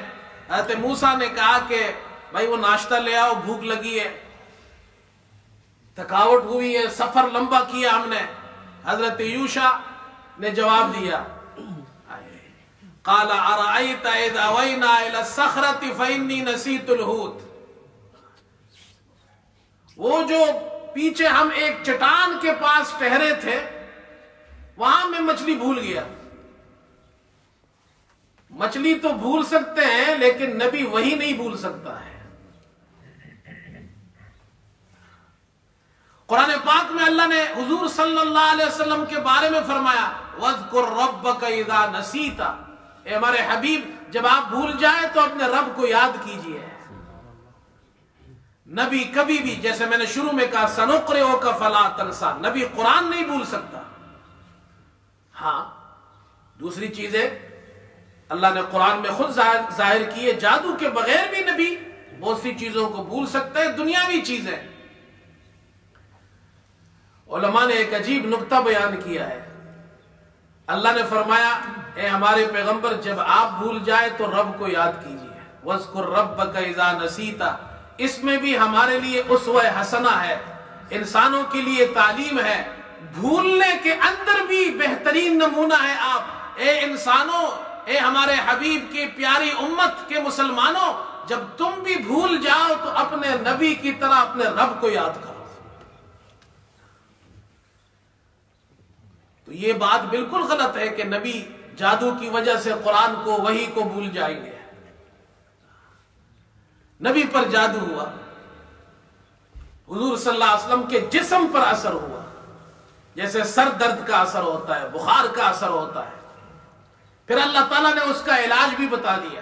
حضرت موسیٰ نے کہا کہ بھائی وہ ناشتہ لے آؤ، بھوک لگی ہے، تھکاوٹ ہوئی ہے، سفر لمبا کیا ہم نے۔ حضرت یوشع نے جواب دیا قال ارأيت اذا اوينا الى الصخرة فاني نسيت الحوت۔ وہ جو پیچھے ہم ایک چٹان کے پاس ٹھہرے تھے، وہاں میں مچھلی بھول گیا۔ مچھلی تو بھول سکتے ہیں لیکن نبی وہی نہیں بھول سکتا ہے۔ قرآن پاک میں اللہ نے حضور صلی اللہ علیہ وسلم کے بارے میں فرمایا وَاذْكُرْ رَبَّكَ إِذَا نَسِيتَ، اے ہمارے حبیب جب آپ بھول جائیں تو اپنے رب کو یاد کیجئے۔ نبی کبھی بھی، جیسے میں نے شروع میں کہا سَنُقْرِئُكَ فَلَا تَنْسَى، نبی قرآن نہیں بھول سکتا۔ ہاں دوسری چیزیں اللہ نے قرآن میں خود ظاہر کی ہے، جادو کے بغیر بھی نبی بہت سی چیزوں کو بھول سکتا ہے، دنیاوی چیزیں۔ علماء نے ایک عجیب نکتہ بیان کیا ہے۔ اللہ نے فرمایا اے ہمارے پیغمبر جب آپ بھول جائے تو رب کو یاد کیجئے، وَاذْكُرْ رَبَّكَ إِذَا نَسِيتَ۔ اس میں بھی ہمارے لیے اسوہ حسنہ ہے، انسانوں کے لیے تعلیم ہے۔ بھولنے کے اندر بھی بہترین نمونہ ہے آپ۔ اے انسانوں، اے ہمارے حبیب کی پیاری امت کے مسلمانوں، جب تم بھی بھول جاؤ تو اپنے نبی کی طرح اپنے رب کو یاد کرو۔ تو یہ بات بالکل غلط ہے کہ نبی جادو کی وجہ سے قرآن کو، وحی کو بھول جائیں گے۔ نبی پر جادو ہوا، حضور صلی اللہ علیہ وسلم کے جسم پر اثر ہوا، جیسے سر درد کا اثر ہوتا ہے، بخار کا اثر ہوتا ہے، پھر اللہ تعالیٰ نے اس کا علاج بھی بتا دیا۔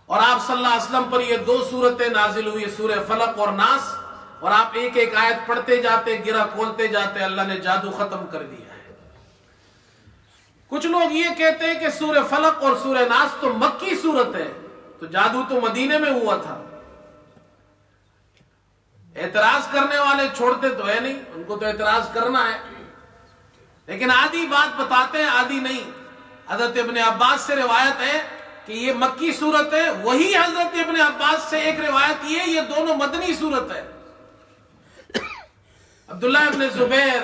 اور آپ صلی اللہ علیہ وسلم پر یہ دو سورتیں نازل ہوئی، سورہ فلق اور ناس، اور آپ ایک ایک آیت پڑھتے جاتے، گرہ کھولتے جاتے، اللہ نے جادو ختم کر دیا ہے۔ کچھ لوگ یہ کہتے ہیں کہ سورہ فلق اور سورہ ناس تو مکی سورت ہے، تو جادو تو مدینے میں ہوا تھا۔ اعتراض کرنے والے چھوڑتے تو ہے نہیں، ان کو تو اعتراض کرنا ہے، لیکن آدھی بات بتاتے ہیں آدھی نہیں۔ حضرت ابن عباس سے روایت ہے کہ یہ مکی صورت ہے، وہی حضرت ابن عباس سے ایک روایت یہ دونوں مدنی صورت ہے۔ عبداللہ ابن زبیر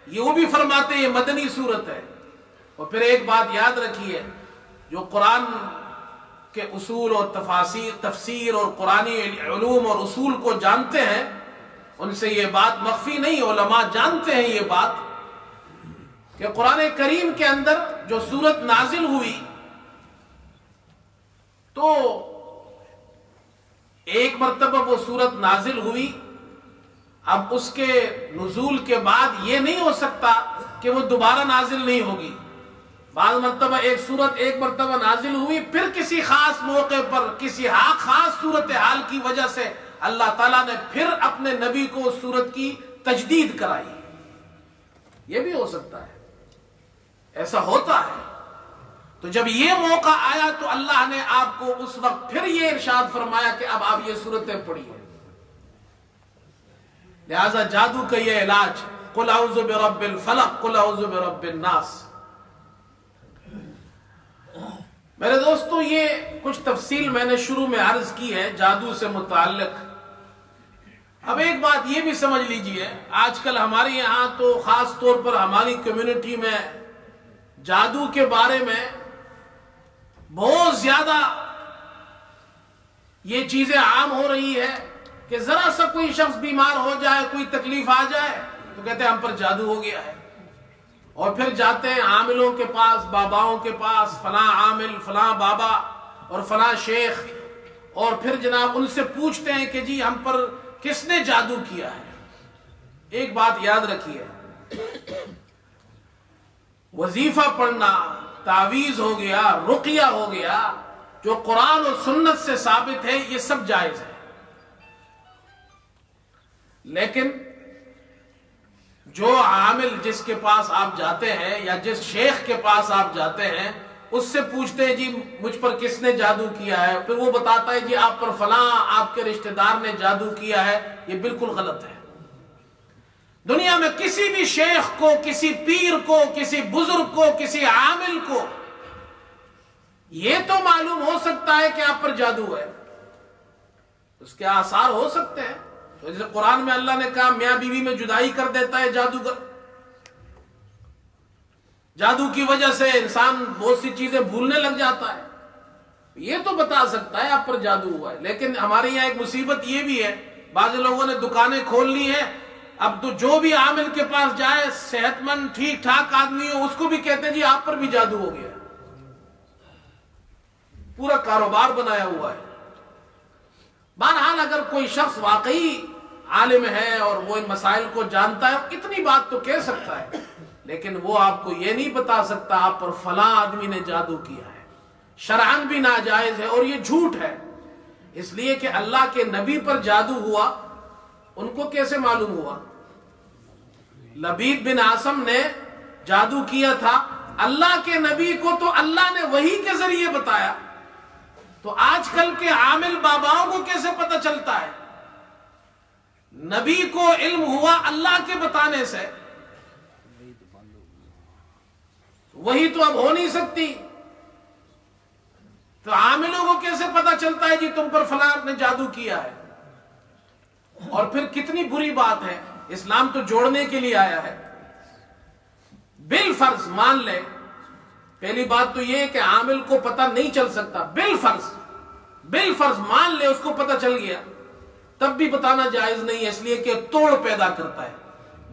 یہ وہ بھی فرماتے ہیں یہ مدنی صورت ہے۔ اور پھر ایک بات یاد رکھیے، جو قرآن کے اصول اور تفسیر اور قرآنی علوم اور اصول کو جانتے ہیں، ان سے یہ بات مخفی نہیں، علماء جانتے ہیں یہ بات کہ قرآن کریم کے اندر جو سورت نازل ہوئی تو ایک مرتبہ وہ سورت نازل ہوئی، اب اس کے نزول کے بعد یہ نہیں ہو سکتا کہ وہ دوبارہ نازل نہیں ہوگی۔ بعض مرتبہ ایک سورت ایک مرتبہ نازل ہوئی، پھر کسی خاص موقع پر کسی خاص صورتحال کی وجہ سے اللہ تعالیٰ نے پھر اپنے نبی کو اس سورت کی تجدید کرائی۔ یہ بھی ہو سکتا ہے، ایسا ہوتا ہے۔ تو جب یہ موقع آیا تو اللہ نے آپ کو اس وقت پھر یہ ارشاد فرمایا کہ اب آپ یہ سورتیں پڑھیے۔ لہذا جادو کا یہ علاج، قل اعوذ برب الفلق قل اعوذ برب الناس۔ میرے دوستو، یہ کچھ تفصیل میں نے شروع میں عرض کی ہے جادو سے متعلق۔ اب ایک بات یہ بھی سمجھ لیجئے، آج کل ہمارے یہاں تو خاص طور پر ہماری کمیونٹی میں جادو کے بارے میں بہت زیادہ یہ چیزیں عام ہو رہی ہے کہ ذرا سا کوئی شخص بیمار ہو جائے، کوئی تکلیف آ جائے تو کہتے ہیں ہم پر جادو ہو گیا ہے، اور پھر جاتے ہیں عاملوں کے پاس، باباؤں کے پاس، فلاں عامل، فلاں بابا اور فلاں شیخ، اور پھر جناب ان سے پوچھتے ہیں کہ جی ہم پر کس نے جادو کیا ہے۔ ایک بات یاد رکھیے، وظیفہ پڑھنا، تعویذ ہو گیا، رقیہ ہو گیا، جو قرآن اور سنت سے ثابت ہے، یہ سب جائز ہے، لیکن جو عامل جس کے پاس آپ جاتے ہیں یا جس شیخ کے پاس آپ جاتے ہیں، اس سے پوچھتے ہیں جی مجھ پر کس نے جادو کیا ہے، پھر وہ بتاتا ہے جی آپ پر فلاں آپ کے رشتہ دار نے جادو کیا ہے، یہ بالکل غلط ہے۔ دنیا میں کسی بھی شیخ کو، کسی پیر کو، کسی بزرگ کو، کسی عامل کو یہ تو معلوم ہو سکتا ہے کہ آپ پر جادو ہے، اس کے آثار ہو سکتے ہیں۔ تو جیسے قرآن میں اللہ نے کہا میاں بیوی میں جدائی کر دیتا ہے جادوگر، جادو کی وجہ سے انسان بہت سی چیزیں بھولنے لگ جاتا ہے، یہ تو بتا سکتا ہے آپ پر جادو ہوا ہے۔ لیکن ہمارے یہاں ایک مصیبت یہ بھی ہے، بعض لوگوں نے دکانیں کھول لی ہیں، اب تو جو بھی عامل کے پاس جائے، صحت مند ٹھیک ٹھاک آدمی ہو، اس کو بھی کہتے ہیں جی آپ پر بھی جادو ہو گیا، پورا کاروبار بنایا ہوا ہے۔ بہرحال اگر کوئی شخص واقعی عالم ہے اور وہ ان مسائل کو جانتا ہے، اتنی بات تو کہہ سکتا ہے، لیکن وہ آپ کو یہ نہیں بتا سکتا آپ پر فلاں آدمی نے جادو کیا ہے۔ شرعاً بھی ناجائز ہے اور یہ جھوٹ ہے، اس لیے کہ اللہ کے نبی پر جادو ہوا، ان کو کیسے معلوم ہوا؟ لبید بن عاصم نے جادو کیا تھا، اللہ کے نبی کو تو اللہ نے وحی کے ذریعے بتایا، تو آج کل کے عامل باباؤں کو کیسے پتہ چلتا ہے؟ نبی کو علم ہوا اللہ کے بتانے سے، وہی تو اب ہو نہیں سکتی، تو عاملوں کو کیسے پتہ چلتا ہے جی تم پر فلاں نے جادو کیا ہے؟ اور پھر کتنی بری بات ہے، اسلام تو جوڑنے کے لیے آیا ہے۔ بالفرض مان لے، پہلی بات تو یہ ہے کہ عامل کو پتہ نہیں چل سکتا، بالفرض مان لے اس کو پتہ چل گیا، تب بھی بتانا جائز نہیں ہے، اس لیے کہ توڑ پیدا کرتا ہے۔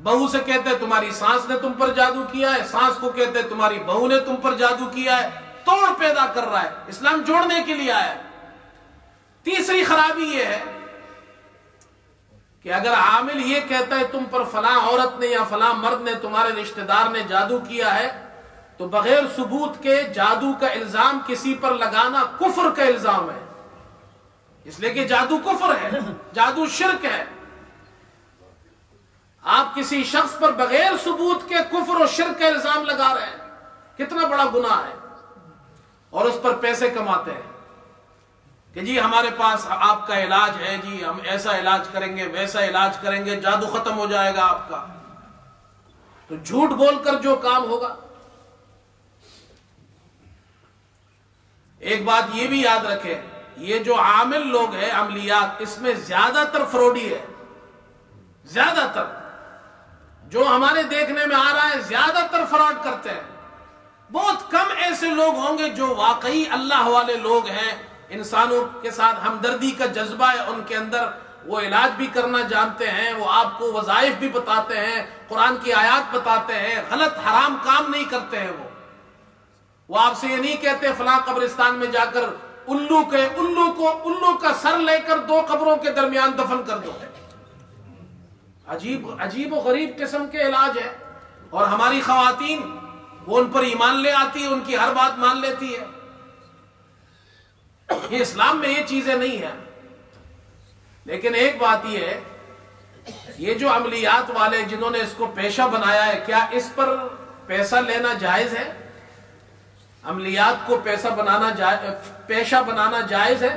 بہو سے کہتے ہیں تمہاری ساس نے تم پر جادو کیا ہے، ساس کو کہتے ہیں تمہاری بہو نے تم پر جادو کیا ہے، توڑ پیدا کر رہا ہے۔ اسلام جوڑنے کے لیے آیا ہے۔ تیسری خرابی یہ ہے کہ اگر عامل یہ کہتا ہے تم پر فلاں عورت نے یا فلاں مرد نے، تمہارے رشتہ دار نے جادو کیا ہے، تو بغیر ثبوت کے جادو کا الزام کسی پر لگانا کفر کا الزام ہے، اس لیے کہ جادو کفر ہے، جادو شرک ہے۔ آپ کسی شخص پر بغیر ثبوت کے کفر و شرک کا الزام لگا رہے ہیں، کتنا بڑا گناہ ہے، اور اس پر پیسے کماتے ہیں کہ جی ہمارے پاس آپ کا علاج ہے، جی ہم ایسا علاج کریں گے، ویسا علاج کریں گے، جادو ختم ہو جائے گا آپ کا۔ تو جھوٹ بول کر جو کام ہوگا۔ ایک بات یہ بھی یاد رکھیں، یہ جو عامل لوگ ہیں، عملیات، اس میں زیادہ تر فراڈی ہے، زیادہ تر جو ہمارے دیکھنے میں آ رہا ہے زیادہ تر فراڈ کرتے ہیں۔ بہت کم ایسے لوگ ہوں گے جو واقعی اللہ والے لوگ ہیں انسانوں کے ساتھ ہمدردی کا جذبہ ہے ان کے اندر، وہ علاج بھی کرنا جانتے ہیں، وہ آپ کو وظائف بھی بتاتے ہیں، قرآن کی آیات بتاتے ہیں، غلط حرام کام نہیں کرتے ہیں۔ وہ آپ سے یہ نہیں کہتے فلاں قبرستان میں جا کر الو کا سر لے کر 2 قبروں کے درمیان دفن کر دو۔ عجیب و غریب قسم کے علاج ہے، اور ہماری خواتین وہ ان پر ایمان لے آتی ہے، ان کی ہر بات مان لیتی ہے۔ یہ اسلام میں یہ چیزیں نہیں ہیں۔ لیکن ایک بات یہ ہے، یہ جو عملیات والے جنہوں نے اس کو پیشہ بنایا ہے، کیا اس پر پیسہ لینا جائز ہے؟ عملیات کو پیشہ بنانا جائز ہے؟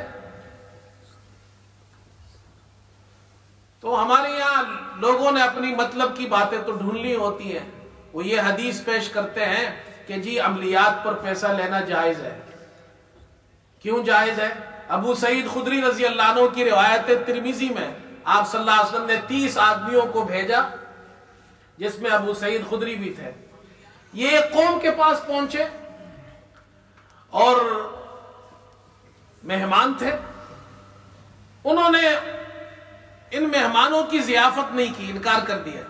تو ہمارے یہاں لوگوں نے اپنی مطلب کی باتیں تو ڈھونڈنی ہوتی ہیں۔ وہ یہ حدیث پیش کرتے ہیں کہ جی عملیات پر پیسہ لینا جائز ہے۔ کیوں جائز ہے؟ ابو سعید خدری رضی اللہ عنہ کی روایت ترمذی میں آپ صلی اللہ علیہ وسلم نے 30 آدمیوں کو بھیجا، جس میں ابو سعید خدری بھی تھے۔ یہ ایک قوم کے پاس پہنچے اور مہمان تھے، انہوں نے ان مہمانوں کی ضیافت نہیں کی، انکار کر دیا۔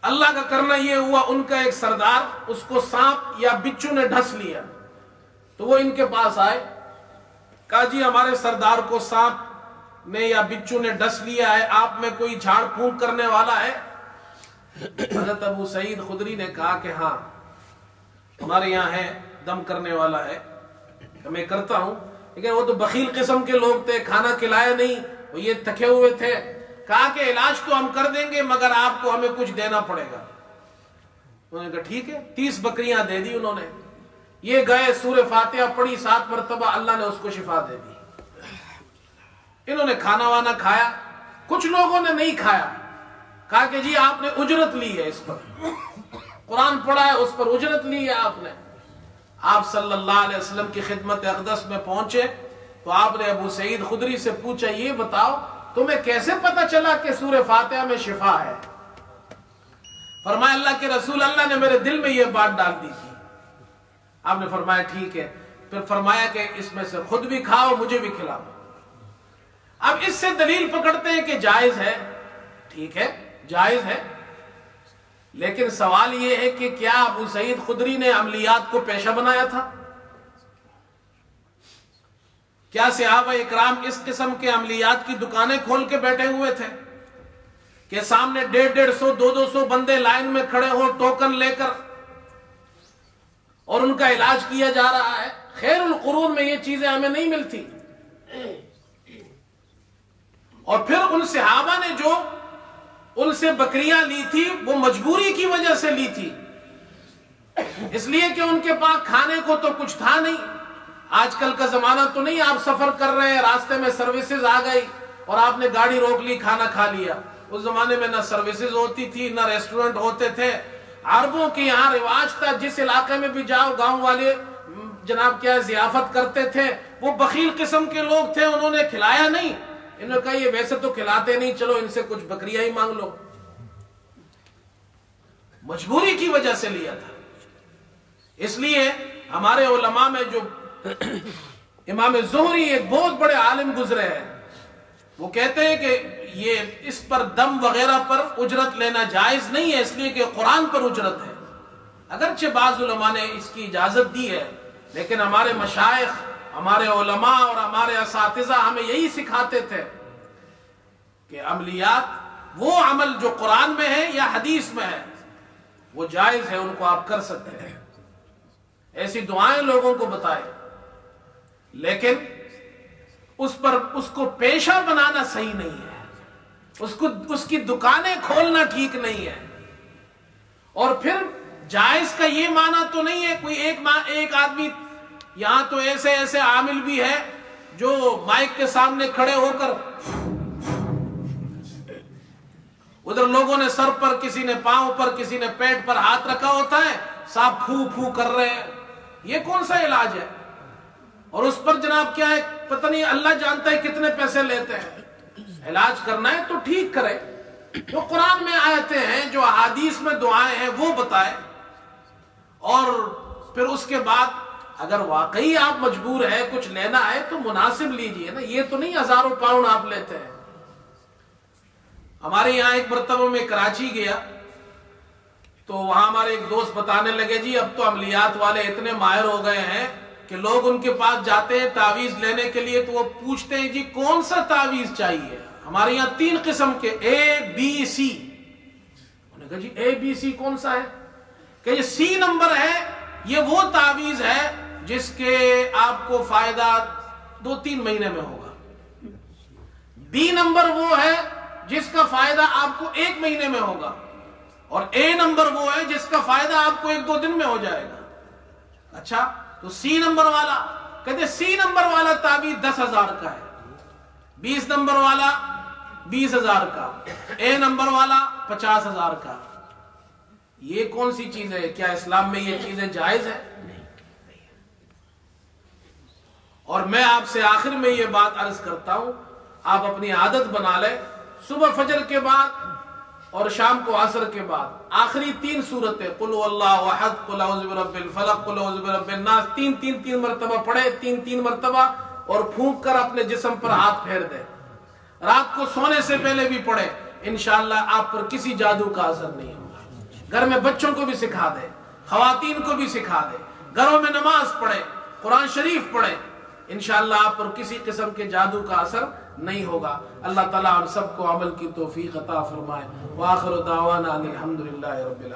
اللہ کا کرنا یہ ہوا، ان کا ایک سردار، اس کو سانپ یا بچھو نے ڈھس لیا، تو وہ ان کے پاس آئے، کہا جی ہمارے سردار کو سانپ نے یا بچھو نے ڈس لیا ہے، آپ میں کوئی جھاڑ پھونک کرنے والا ہے؟ حضرت ابو سعید خدری نے کہا کہ ہاں ہمارے یہاں ہے، دم کرنے والا ہے، میں کرتا ہوں۔ لیکن وہ تو بخیل قسم کے لوگ تھے، کھانا کھلایا نہیں، وہ یہ تھکے ہوئے تھے۔ کہا کہ علاج تو ہم کر دیں گے مگر آپ کو ہمیں کچھ دینا پڑے گا۔ انہوں نے کہا ٹھیک ہے، 30 بکریاں دے دی انہوں نے۔ یہ گئے، سورہ فاتحہ پڑھی 7 مرتبہ، اللہ نے اس کو شفا دے دی۔ انہوں نے کھانا وانا کھایا، کچھ لوگوں نے نہیں کھایا، کہا کہ جی آپ نے اجرت لی ہے اس پر، قرآن پڑھا ہے اس پر اجرت لی ہے آپ نے۔ آپ صلی اللہ علیہ وسلم کی خدمت اقدس میں پہنچے تو آپ نے ابو سعید خدری سے پوچھا یہ بتاؤ تمہیں کیسے پتا چلا کہ سورہ فاتحہ میں شفا ہے؟ فرمایا اللہ کے رسول، اللہ نے میرے دل میں یہ بات ڈال دی تھی۔ آپ نے فرمایا ٹھیک ہے، پھر فرمایا کہ اس میں سے خود بھی کھاؤ مجھے بھی کھلاؤ۔ اب اس سے دلیل پکڑتے ہیں کہ جائز ہے، ٹھیک ہے جائز ہے، لیکن سوال یہ ہے کہ کیا ابو سعید خدری نے عملیات کو پیشہ بنایا تھا؟ کیا صحابہ اکرام اس قسم کے عملیات کی دکانیں کھول کے بیٹھے ہوئے تھے کہ سامنے 150 200 بندے لائن میں کھڑے ہو ٹوکن لے کر اور ان کا علاج کیا جا رہا ہے؟ خیر القرون میں یہ چیزیں ہمیں نہیں ملتی۔ اور پھر ان صحابہ نے جو ان سے بکریاں لی تھی وہ مجبوری کی وجہ سے لی تھی، اس لیے کہ ان کے پاس کھانے کو تو کچھ تھا نہیں۔ آج کل کا زمانہ تو نہیں، آپ سفر کر رہے ہیں راستے میں سروسز آ گئی اور آپ نے گاڑی روک لی کھانا کھا لیا۔ اس زمانے میں نہ سروسز ہوتی تھی نہ ریسٹورنٹ ہوتے تھے۔ عربوں کے یہاں رواج تھا، جس علاقے میں بھی جاؤ گاؤں والے جناب کیا ضیافت کرتے تھے۔ وہ بخیل قسم کے لوگ تھے، انہوں نے کھلایا نہیں، انہوں نے کہا یہ ویسے تو کھلاتے نہیں، چلو ان سے کچھ بکریاں ہی مانگ لو۔ مجبوری کی وجہ سے لیا تھا۔ اس لیے ہمارے علماء میں جو امام زہری ایک بہت بڑے عالم گزرے ہیں، وہ کہتے ہیں کہ یہ اس پر دم وغیرہ پر اجرت لینا جائز نہیں ہے، اس لیے کہ قرآن پر اجرت ہے۔ اگرچہ بعض علماء نے اس کی اجازت دی ہے، لیکن ہمارے مشائخ، ہمارے علماء اور ہمارے اساتذہ ہمیں یہی سکھاتے تھے کہ عملیات وہ عمل جو قرآن میں ہے یا حدیث میں ہے وہ جائز ہے، ان کو آپ کر سکتے ہیں، ایسی دعائیں لوگوں کو بتائیں، لیکن اس کو پیشہ بنانا صحیح نہیں ہے، اس کی دکانیں کھولنا ٹھیک نہیں ہے۔ اور پھر جائز کا یہ معنی تو نہیں ہے کوئی ایک آدمی، یہاں تو ایسے عامل بھی ہے جو مائک کے سامنے کھڑے ہو کر ادھر لوگوں نے سر پر، کسی نے پاؤں پر، کسی نے پیٹ پر ہاتھ رکھا ہوتا ہے، صاحب پھو پھو کر رہے ہیں۔ یہ کون سا علاج ہے؟ اور اس پر جناب کیا ہے پتہ نہیں، اللہ جانتا ہے کتنے پیسے لیتے ہیں۔ علاج کرنا ہے تو ٹھیک کرے، جو قرآن میں آیتیں ہیں، جو احادیث میں دعائیں ہیں وہ بتائے، اور پھر اس کے بعد اگر واقعی آپ مجبور ہے کچھ لینا ہے تو مناسب لیجئے نا، یہ تو نہیں ہزاروں پاؤنڈ آپ لیتے ہیں۔ ہمارے یہاں ایک مرتبہ میں کراچی گیا تو وہاں ہمارے ایک دوست بتانے لگے جی اب تو عملیات والے اتنے ماہر ہو گئے ہیں کہ لوگ ان کے پاس جاتے ہیں تعویذ لینے کے لیے تو وہ پوچھتے ہیں جی کون سا تعویذ چاہیے۔ ہمارے یہاں 3 قسم کے ABC، انہوں نے کہا جی ABC کون سا ہے؟ کہ یہ C نمبر ہے، یہ وہ تعویذ ہے جس کے آپ کو فائدہ 2-3 مہینے میں ہوگا۔ B نمبر وہ ہے جس کا فائدہ آپ کو 1 مہینے میں ہوگا، اور A نمبر وہ ہے جس کا فائدہ آپ کو 1-2 دن میں ہو جائے گا۔ اچھا تو C نمبر والا، کہتے C نمبر والا تعویذ 10,000 کا ہے، 20 نمبر والا 20,000 کا، A نمبر والا 50,000 کا۔ یہ کون سی چیز ہے؟ کیا اسلام میں یہ چیزیں جائز ہیں؟ نہیں۔ اور میں آپ سے آخر میں یہ بات عرض کرتا ہوں، آپ اپنی عادت بنا لیں، صبح فجر کے بعد اور شام کو عصر کے بعد آخری 3 سورتیں قل هو اللہ احد، قل اعوذ برب الفلق، قل اعوذ برب الناس، 3 مرتبہ پڑھے، 3 مرتبہ، اور پھونک کر اپنے جسم پر ہاتھ پھیر دے۔ رات کو سونے سے پہلے بھی پڑھے، انشاءاللہ آپ پر کسی جادو کا اثر نہیں ہوگا۔ گھر میں بچوں کو بھی سکھا دے، خواتین کو بھی سکھا دے، گھروں میں نماز پڑھے، قرآن شریف پڑھے، انشاءاللہ آپ پر کسی قسم کے جادو کا اثر نہیں ہوگا۔ اللہ تعالیٰ ہم سب کو عمل کی توفیق عطا فرمائے۔ وآخر دعوانا ان الحمدللہ رب العالمین۔